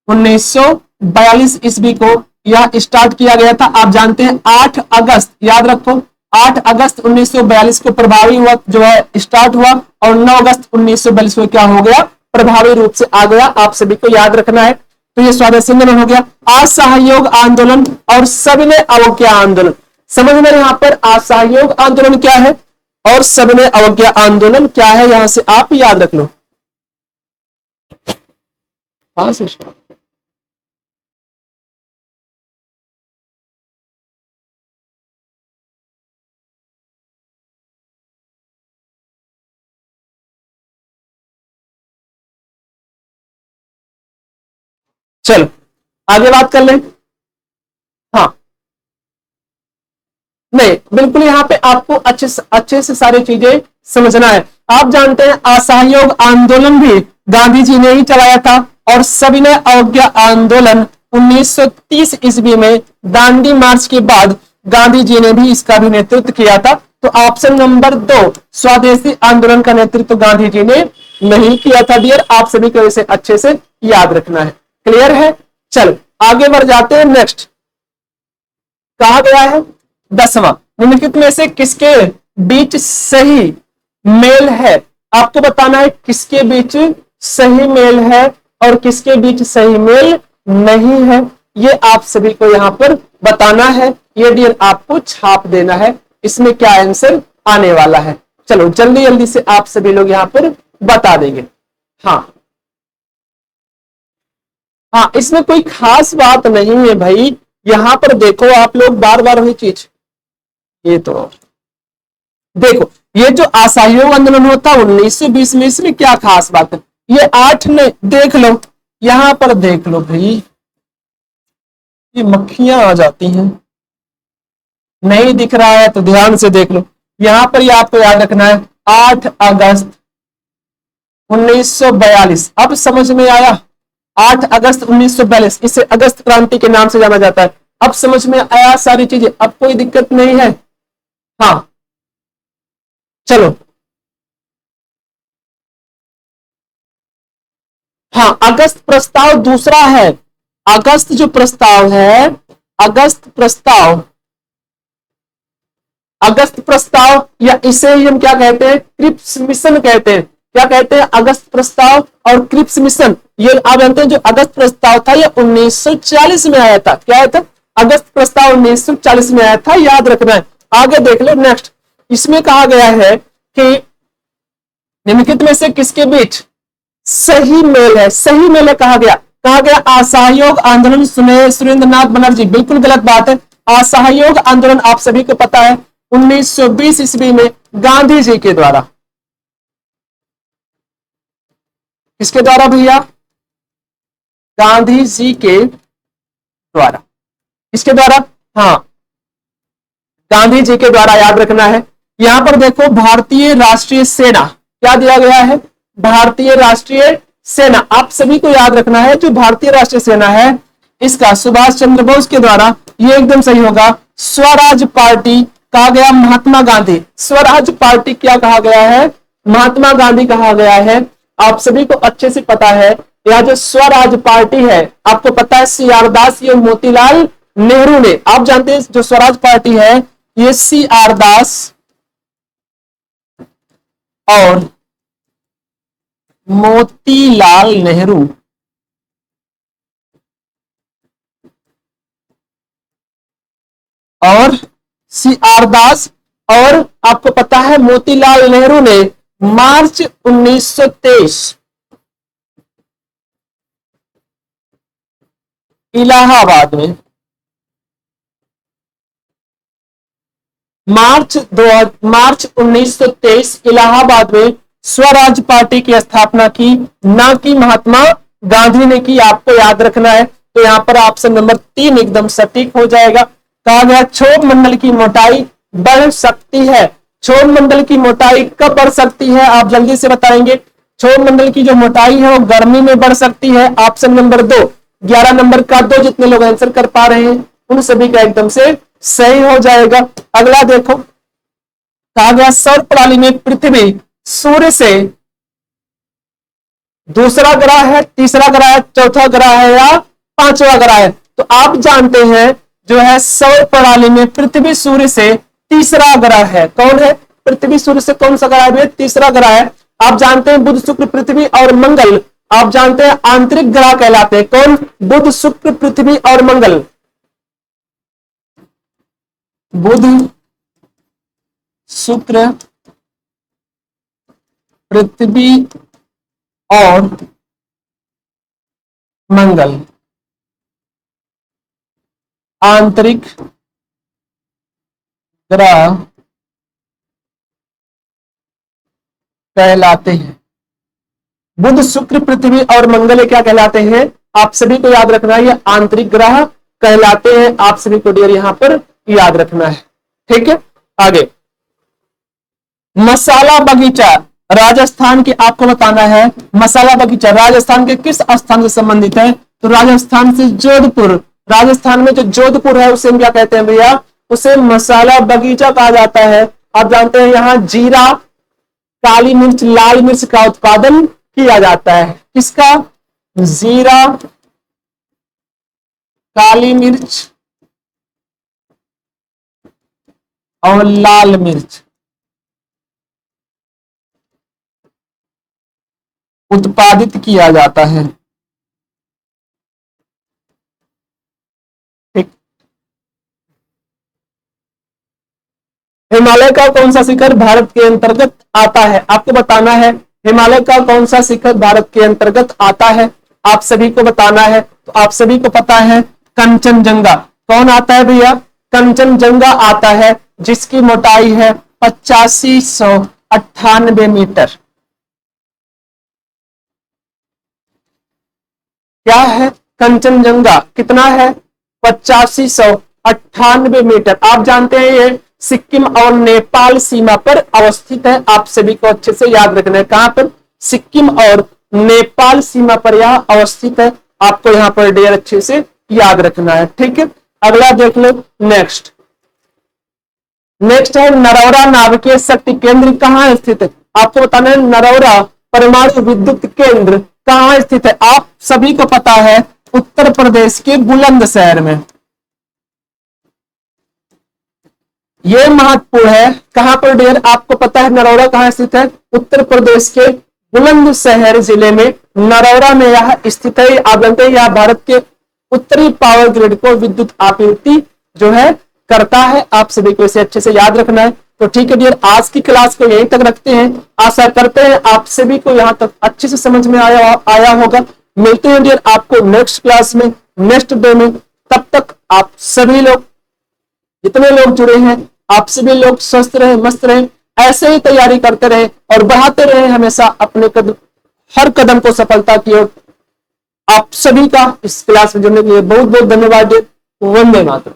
1942 ईस्वी को यह स्टार्ट किया गया था। आप जानते हैं 8 अगस्त, याद रखो 8 अगस्त 1942 को प्रभावी हुआ, जो है स्टार्ट हुआ, और 9 अगस्त 1942 को क्या हो गया, प्रभावी रूप से आ गया। आप सभी को याद रखना है। तो ये स्वदेशी आंदोलन हो गया, असहयोग आंदोलन और सविनय अवज्ञा आंदोलन। समझना यहां पर असहयोग आंदोलन क्या है और सविनय अवज्ञा आंदोलन क्या है, यहां से आप याद रख लो। चलो आगे बात कर लें। हाँ नहीं, बिल्कुल यहां पे आपको अच्छे से सारी चीजें समझना है। आप जानते हैं असहयोग आंदोलन भी गांधी जी ने ही चलाया था, और सविनय अवज्ञा आंदोलन 1930 ईस्वी में दांडी मार्च के बाद गांधी जी ने भी इसका भी नेतृत्व किया था। तो ऑप्शन नंबर 2 स्वदेशी आंदोलन का नेतृत्व गांधी जी ने नहीं किया था डियर। आप सभी को इसे अच्छे से याद रखना है, क्लियर है। चलो आगे बढ़ जाते हैं। नेक्स्ट कहा गया है 10वां, निम्नलिखित में से किसके बीच सही मेल है? आपको बताना है किसके बीच सही मेल है और किसके बीच सही मेल नहीं है, ये आप सभी को यहां पर बताना है। ये डियर आपको छाप देना है, इसमें क्या आंसर आने वाला है। चलो जल्दी जल्दी से आप सभी लोग यहां पर बता देंगे। हाँ हाँ, इसमें कोई खास बात नहीं है भाई, यहां पर देखो आप लोग बार बार वही चीज, ये तो देखो, ये जो असहयोग आंदोलन होता 1920 में, इसमें क्या खास बात है? ये 8 ने देख लो, यहां पर देख लो भाई, ये मक्खियां आ जाती हैं, नहीं दिख रहा है तो ध्यान से देख लो। यहां पर ये आपको याद रखना है 8 अगस्त 1942, अब समझ में आया? 8 अगस्त 1942, इसे अगस्त क्रांति के नाम से जाना जाता है। अब समझ में आया सारी चीजें, अब कोई दिक्कत नहीं है। हाँ चलो, हाँ अगस्त प्रस्ताव दूसरा है। अगस्त जो प्रस्ताव है, अगस्त प्रस्ताव, अगस्त प्रस्ताव, या इसे ही हम क्या कहते हैं? क्रिप्स मिशन कहते हैं। क्या कहते हैं? अगस्त प्रस्ताव और क्रिप्स मिशन। ये आप जानते हैं जो अगस्त प्रस्ताव था ये 1940 में आया था। क्या आया था? अगस्त प्रस्ताव 1940 में आया था, याद रखना है। आगे देख लो नेक्स्ट, इसमें कहा गया है कि निम्नलिखित में से किसके बीच सही मेल है? सही मेल है कहा गया, कहा गया असहयोग आंदोलन सुरेंद्रनाथ बनर्जी, बिल्कुल गलत बात है। असहयोग आंदोलन आप सभी को पता है 1920 ईस्वी में गांधी जी के द्वारा, किसके द्वारा भैया? गांधी जी के द्वारा, किसके द्वारा? हाँ गांधी जी के द्वारा, याद रखना है। यहां पर देखो भारतीय राष्ट्रीय सेना, क्या दिया गया है? भारतीय राष्ट्रीय सेना, आप सभी को याद रखना है जो भारतीय राष्ट्रीय सेना है इसका सुभाष चंद्र बोस के द्वारा, ये एकदम सही होगा। स्वराज पार्टी कहा गया महात्मा गांधी, स्वराज पार्टी क्या कहा गया है? महात्मा गांधी कहा गया है। आप सभी को अच्छे से पता है यह जो स्वराज पार्टी है, आपको पता है सी आर दास या मोतीलाल नेहरू ने, आप जानते हैं जो स्वराज पार्टी है ये सी आर दास और मोतीलाल नेहरू और सी आर दास, और आपको पता है मोतीलाल नेहरू ने मार्च 1923 इलाहाबाद में, मार्च 1923 इलाहाबाद में स्वराज पार्टी की स्थापना की, ना कि महात्मा गांधी ने की, आपको याद रखना है। तो यहां पर ऑप्शन नंबर 3 एकदम सटीक हो जाएगा। कहा गया क्षोभ मंडल की मोटाई बढ़ सकती है। क्षोभ मंडल की मोटाई कब बढ़ सकती है? आप जल्दी से बताएंगे। क्षोभ मंडल की जो मोटाई है वो गर्मी में बढ़ सकती है। ऑप्शन नंबर 2, 11 नंबर का 2, जितने लोग आंसर कर पा रहे हैं उन सभी का एकदम से सही हो जाएगा। अगला देखो, कहा गया सौर प्रणाली में पृथ्वी सूर्य से दूसरा ग्रह है, तीसरा ग्रह है, चौथा ग्रह है या पांचवा ग्रह है? तो आप जानते हैं जो है सौर प्रणाली में पृथ्वी सूर्य से तीसरा ग्रह है। कौन है? पृथ्वी सूर्य से कौन सा ग्रह है? तीसरा ग्रह है। आप जानते हैं बुध शुक्र पृथ्वी और मंगल, आप जानते हैं आंतरिक ग्रह कहलाते हैं। कौन? बुध शुक्र पृथ्वी और मंगल, बुध शुक्र पृथ्वी और मंगल आंतरिक ग्रह कहलाते हैं। बुध शुक्र पृथ्वी और मंगल क्या कहलाते हैं? आप सभी को याद रखना है, ये आंतरिक ग्रह कहलाते हैं। आप सभी को डियर यहां पर याद रखना है, ठीक है। आगे, मसाला बगीचा राजस्थान के, आपको बताना है मसाला बगीचा राजस्थान के किस स्थान से संबंधित है? तो राजस्थान से जोधपुर, राजस्थान में जो जोधपुर है उसे हम क्या कहते हैं भैया? उसे मसाला बगीचा कहा जाता है। आप जानते हैं यहां जीरा, काली मिर्च, लाल मिर्च का उत्पादन किया जाता है। किसका? जीरा, काली मिर्च और लाल मिर्च उत्पादित किया जाता है। ठीक। हिमालय का कौन सा शिखर भारत के अंतर्गत आता है? आपको बताना है हिमालय का कौन सा शिखर भारत के अंतर्गत आता है, आप सभी को बताना है। तो आप सभी को पता है कंचनजंगा। कौन आता है भैया? कंचनजंगा आता है, जिसकी मोटाई है 8598 मीटर। क्या है? कंचनजंगा कितना है? 8598 मीटर। आप जानते हैं ये सिक्किम और नेपाल सीमा पर अवस्थित है। आप सभी को अच्छे से याद रखना है, कहां पर? सिक्किम और नेपाल सीमा पर यह अवस्थित है। आपको यहां पर डियर अच्छे से याद रखना है। ठीक है, अगला देख लो। नेक्स्ट है नरौरा नाभिकीय शक्ति केंद्र कहां स्थित है? आपको बताना है नरौरा परमाणु विद्युत केंद्र कहां स्थित है। आप सभी को पता है उत्तर प्रदेश के बुलंदशहर में। यह महत्वपूर्ण है, कहां पर डियर? आपको पता है नरौरा कहां स्थित है? उत्तर प्रदेश के बुलंदशहर जिले में नरौरा में यह स्थित है। आप जानते हैं यह भारत के उत्तरी पावर ग्रिड को विद्युत आपूर्ति जो है करता है। आप सभी को इसे अच्छे से याद रखना है। तो ठीक है डियर, आज की क्लास को यहीं तक रखते हैं। आशा करते हैं आप सभी को यहां तक अच्छे से समझ में आया होगा। मिलते हैं डियर आपको नेक्स्ट क्लास में, नेक्स्ट डे में। तब तक आप सभी लोग, जितने लोग जुड़े हैं, आप सभी लोग स्वस्थ रहे, मस्त रहे, ऐसे ही तैयारी करते रहे और बढ़ाते रहे हमेशा अपने कदम, हर कदम को सफलता की ओर। आप सभी का इस क्लास में जुड़ने के लिए बहुत बहुत धन्यवाद। वंदे मातरम।